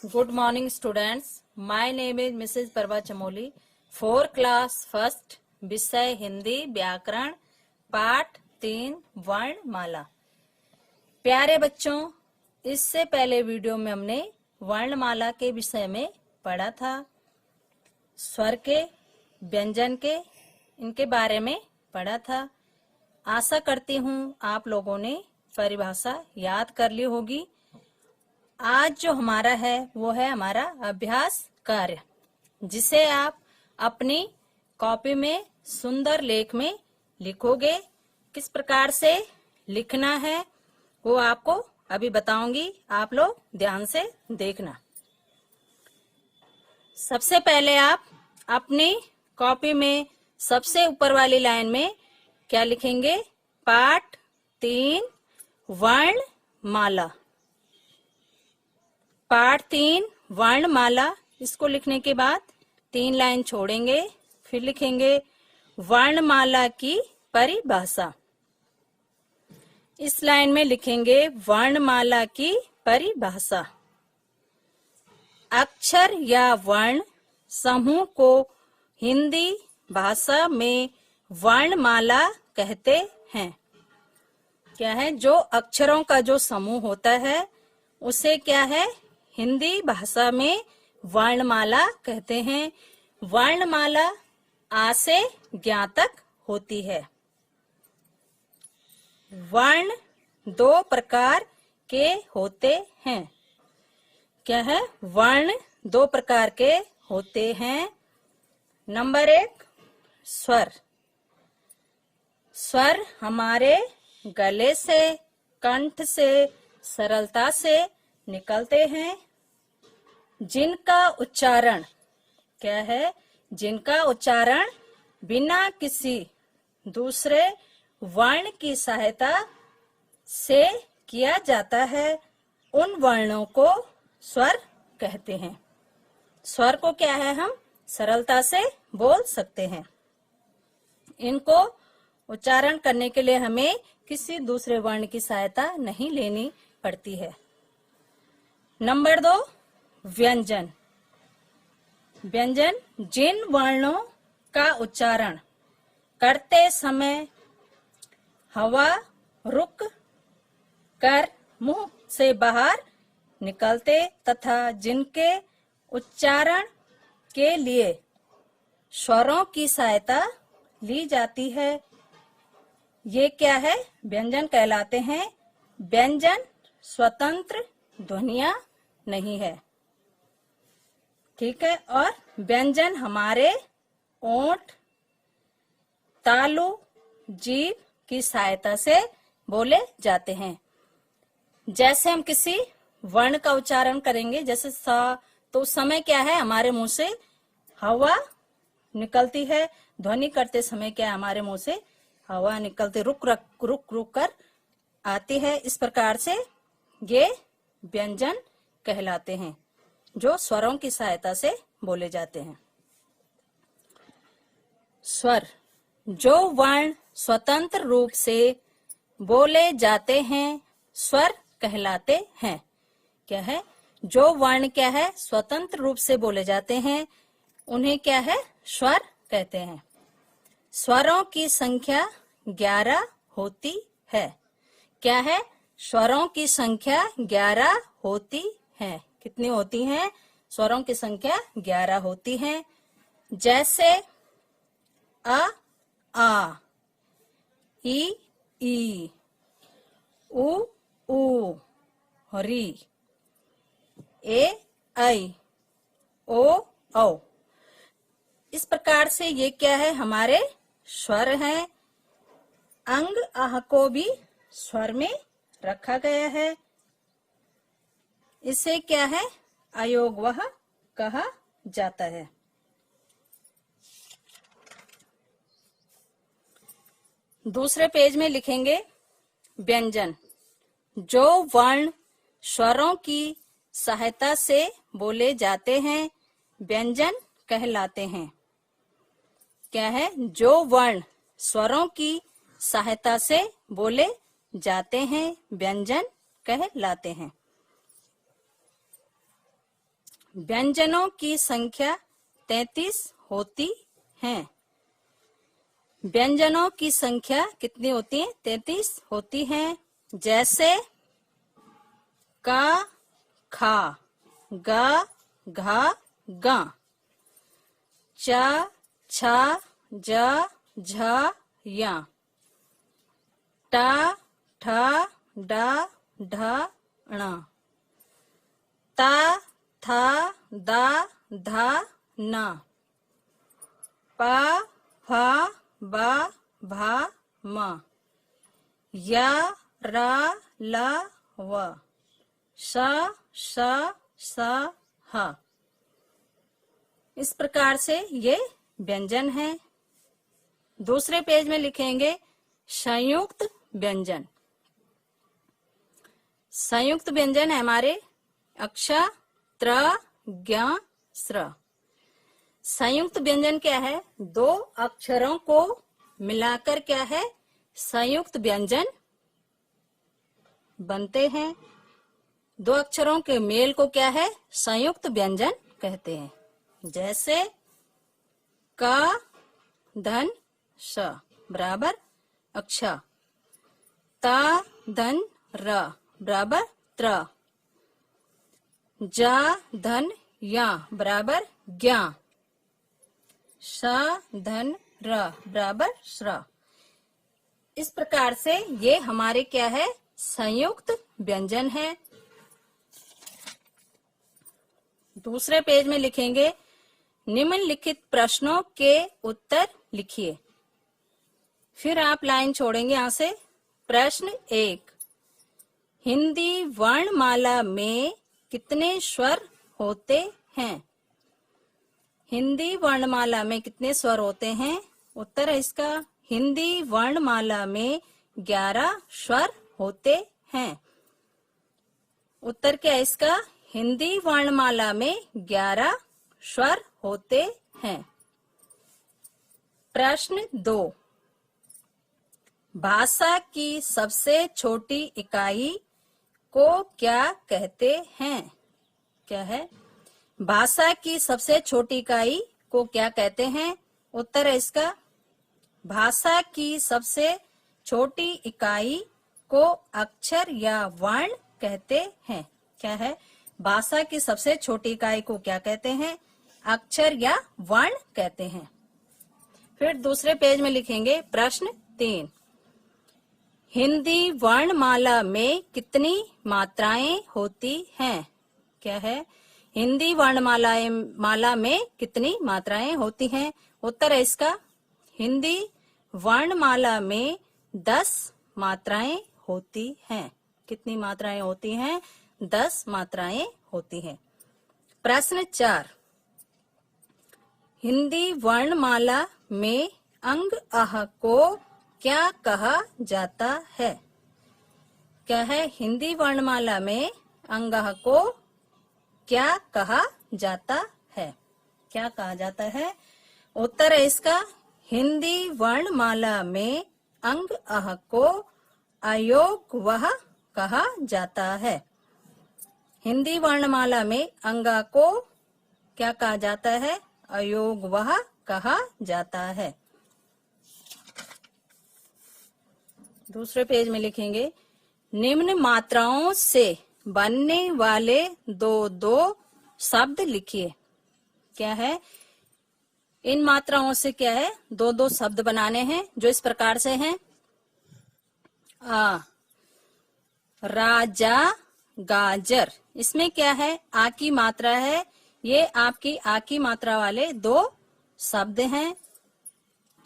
Good morning, students. My name is Mrs. Parva Chamoli. 4 class first, विषय हिंदी व्याकरण, पाठ 3 वर्णमाला। प्यारे बच्चों, इससे पहले वीडियो में हमने वर्णमाला के विषय में पढ़ा था। स्वर के, व्यंजन के, इनके बारे में पढ़ा था। आशा करती हूँ आप लोगों ने परिभाषा याद कर ली होगी। आज जो हमारा है वो है हमारा अभ्यास कार्य, जिसे आप अपनी कॉपी में सुंदर लेख में लिखोगे। किस प्रकार से लिखना है वो आपको अभी बताऊंगी, आप लोग ध्यान से देखना। सबसे पहले आप अपनी कॉपी में सबसे ऊपर वाली लाइन में क्या लिखेंगे? पाठ 3 वर्णमाला। पाठ 3 वर्णमाला। इसको लिखने के बाद 3 लाइन छोड़ेंगे, फिर लिखेंगे वर्णमाला की परिभाषा। इस लाइन में लिखेंगे वर्णमाला की परिभाषा। अक्षर या वर्ण समूह को हिंदी भाषा में वर्णमाला कहते हैं। क्या है? जो अक्षरों का जो समूह होता है उसे क्या है? हिंदी भाषा में वर्णमाला कहते हैं। वर्णमाला आ से ज्ञा तक होती है। वर्ण 2 प्रकार के होते हैं। क्या है? वर्ण 2 प्रकार के होते हैं। नंबर 1, स्वर। स्वर हमारे गले से, कंठ से सरलता से निकलते हैं, जिनका उच्चारण क्या है? जिनका उच्चारण बिना किसी दूसरे वर्ण की सहायता से किया जाता है, उन वर्णों को स्वर कहते हैं। स्वर को क्या है? हम सरलता से बोल सकते हैं। इनको उच्चारण करने के लिए हमें किसी दूसरे वर्ण की सहायता नहीं लेनी पड़ती है। नंबर 2, व्यंजन। व्यंजन जिन वर्णों का उच्चारण करते समय हवा रुक कर मुंह से बाहर निकलते तथा जिनके उच्चारण के लिए स्वरों की सहायता ली जाती है, ये क्या है? व्यंजन कहलाते हैं। व्यंजन स्वतंत्र ध्वनियां नहीं है, ठीक है। और व्यंजन हमारे ओंठ, तालु, जीभ की सहायता से बोले जाते हैं। जैसे हम किसी वर्ण का उच्चारण करेंगे, जैसे सा, तो उस समय क्या है? हमारे मुंह से हवा निकलती है। ध्वनि करते समय क्या है? हमारे मुंह से हवा निकलते रुक रुक कर आती है। इस प्रकार से ये व्यंजन कहलाते हैं, जो स्वरों की सहायता से बोले जाते हैं। स्वर जो वर्ण स्वतंत्र रूप से बोले जाते हैं, स्वर कहलाते हैं। क्या है? जो वर्ण क्या है? स्वतंत्र रूप से बोले जाते हैं, उन्हें क्या है? स्वर कहते हैं। स्वरों की संख्या 11 होती है। क्या है? स्वरों की संख्या 11 होती है। कितनी होती हैं? स्वरों की संख्या 11 होती है। जैसे अ आ, ई ई, उ ऊ, री, ए ऐ, ओ औ। इस प्रकार से ये क्या है? हमारे स्वर हैं। अंग आह को भी स्वर में रखा गया है। इसे क्या है? अयोगवह कहा जाता है। दूसरे पेज में लिखेंगे व्यंजन जो वर्ण स्वरों की सहायता से बोले जाते हैं, व्यंजन कहलाते हैं। क्या है? जो वर्ण स्वरों की सहायता से बोले जाते हैं, व्यंजन कहलाते हैं। व्यंजनों की संख्या 33 होती है। व्यंजनों की संख्या कितनी होती है? 33 होती है। जैसे का, खा, गा, घा, गा, चा, छा, जा, झा, या, टा, ठा, डा, ढा, णा, ता, था, दा, धा, ना, पा, फा, बा, भा, मा, या, रा, ला, व, सा, सा, सा, हा। इस प्रकार से ये व्यंजन है। दूसरे पेज में लिखेंगे संयुक्त व्यंजन। संयुक्त व्यंजन है हमारे अक्ष, त्र, ज्ञ, स्र। संयुक्त व्यंजन क्या है? दो अक्षरों को मिलाकर क्या है? संयुक्त व्यंजन बनते हैं। दो अक्षरों के मेल को क्या है? संयुक्त व्यंजन कहते हैं। जैसे का, धन, स बराबर अक्ष, ता, धन, र बराबर त्र, जा, धन, या बराबर ज्ञा, सा, धन, र बराबर स्र। इस प्रकार से ये हमारे क्या है? संयुक्त व्यंजन है। दूसरे पेज में लिखेंगे निम्नलिखित प्रश्नों के उत्तर लिखिए। फिर आप लाइन छोड़ेंगे यहां से। प्रश्न 1, हिंदी वर्णमाला में कितने स्वर होते हैं? हिंदी वर्णमाला में कितने स्वर होते हैं? उत्तर है इसका हिंदी वर्णमाला में 11 स्वर होते हैं। उत्तर क्या है इसका? हिंदी वर्णमाला में 11 स्वर होते हैं। प्रश्न 2, भाषा की सबसे छोटी इकाई को क्या कहते हैं? क्या है? भाषा की सबसे छोटी इकाई को क्या कहते हैं? उत्तर है इसका भाषा की सबसे छोटी इकाई को अक्षर या वर्ण कहते हैं। क्या है? भाषा की सबसे छोटी इकाई को क्या कहते हैं? अक्षर या वर्ण कहते हैं। फिर दूसरे पेज में लिखेंगे प्रश्न 3, हिंदी वर्णमाला में कितनी मात्राएं होती हैं? क्या है? हिंदी वर्णमाला में कितनी मात्राएं होती हैं? उत्तर है इसका हिंदी वर्णमाला में 10 मात्राएं होती हैं। कितनी मात्राएं होती हैं? 10 मात्राएं होती हैं। प्रश्न 4, हिंदी वर्णमाला में अंग अह को क्या कहा जाता है? क्या है? हिंदी वर्णमाला में अंग अह को क्या कहा जाता है? क्या कहा जाता है? उत्तर है इसका हिंदी वर्णमाला में अंग अह को अयोग वह कहा जाता है। हिंदी वर्णमाला में अंग अह को क्या कहा जाता है? अयोग वह कहा जाता है। दूसरे पेज में लिखेंगे निम्न मात्राओं से बनने वाले दो शब्द लिखिए। क्या है? इन मात्राओं से क्या है? दो शब्द बनाने हैं जो इस प्रकार से हैं। राजा गाजर। इसमें क्या है? आ की मात्रा है। ये आपकी आ की मात्रा वाले 2 शब्द हैं।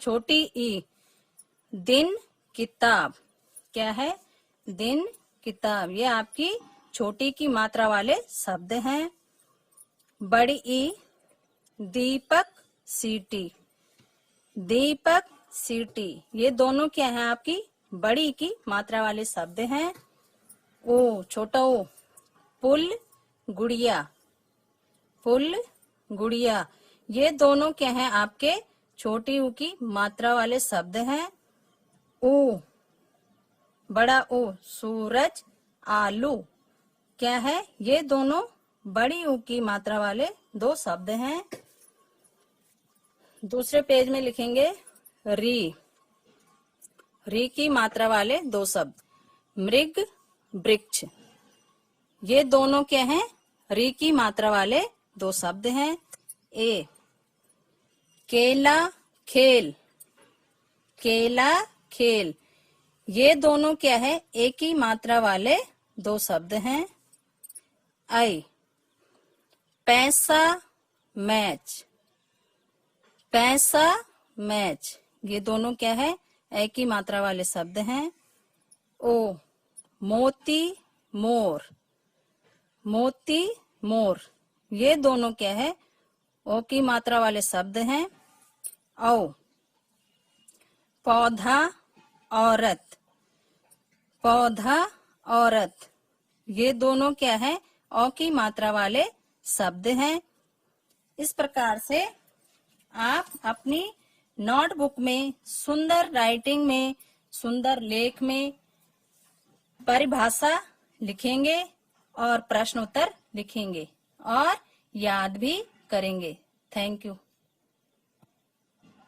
छोटी ई, दिन किताब। क्या है? दिन किताब। ये आपकी छोटी की मात्रा वाले शब्द हैं। बड़ी ई, दीपक सीटी। दीपक सीटी। ये दोनों क्या है? आपकी बड़ी की मात्रा वाले शब्द हैं। ओ, छोटा ओ, पुल गुड़िया। पुल गुड़िया। ये दोनों क्या है? आपके छोटी ऊ की मात्रा वाले शब्द हैं। ओ, बड़ा ओ, सूरज, आलू। क्या है? ये दोनों बड़ी ऊ की मात्रा वाले दो शब्द हैं। दूसरे पेज में लिखेंगे री। री की मात्रा वाले दो शब्द मृग, वृक्ष। ये दोनों क्या हैं? री की मात्रा वाले दो शब्द हैं। ए केला, खेल। केला, खेल। ये दोनों क्या है? एक ही मात्रा वाले दो शब्द हैं। आई पैसा, मैच। पैसा, मैच। ये दोनों क्या है? एक ही मात्रा वाले शब्द हैं। ओ मोती, मोर। मोती, मोर। ये दोनों क्या है? ओ की मात्रा वाले शब्द हैं। औ पौधा, औरत। पौधा, औरत। ये दोनों क्या है? औ की मात्रा वाले शब्द हैं। इस प्रकार से आप अपनी नोटबुक में सुंदर राइटिंग में, सुंदर लेख में परिभाषा लिखेंगे और प्रश्न उत्तर लिखेंगे और याद भी करेंगे। Thank you.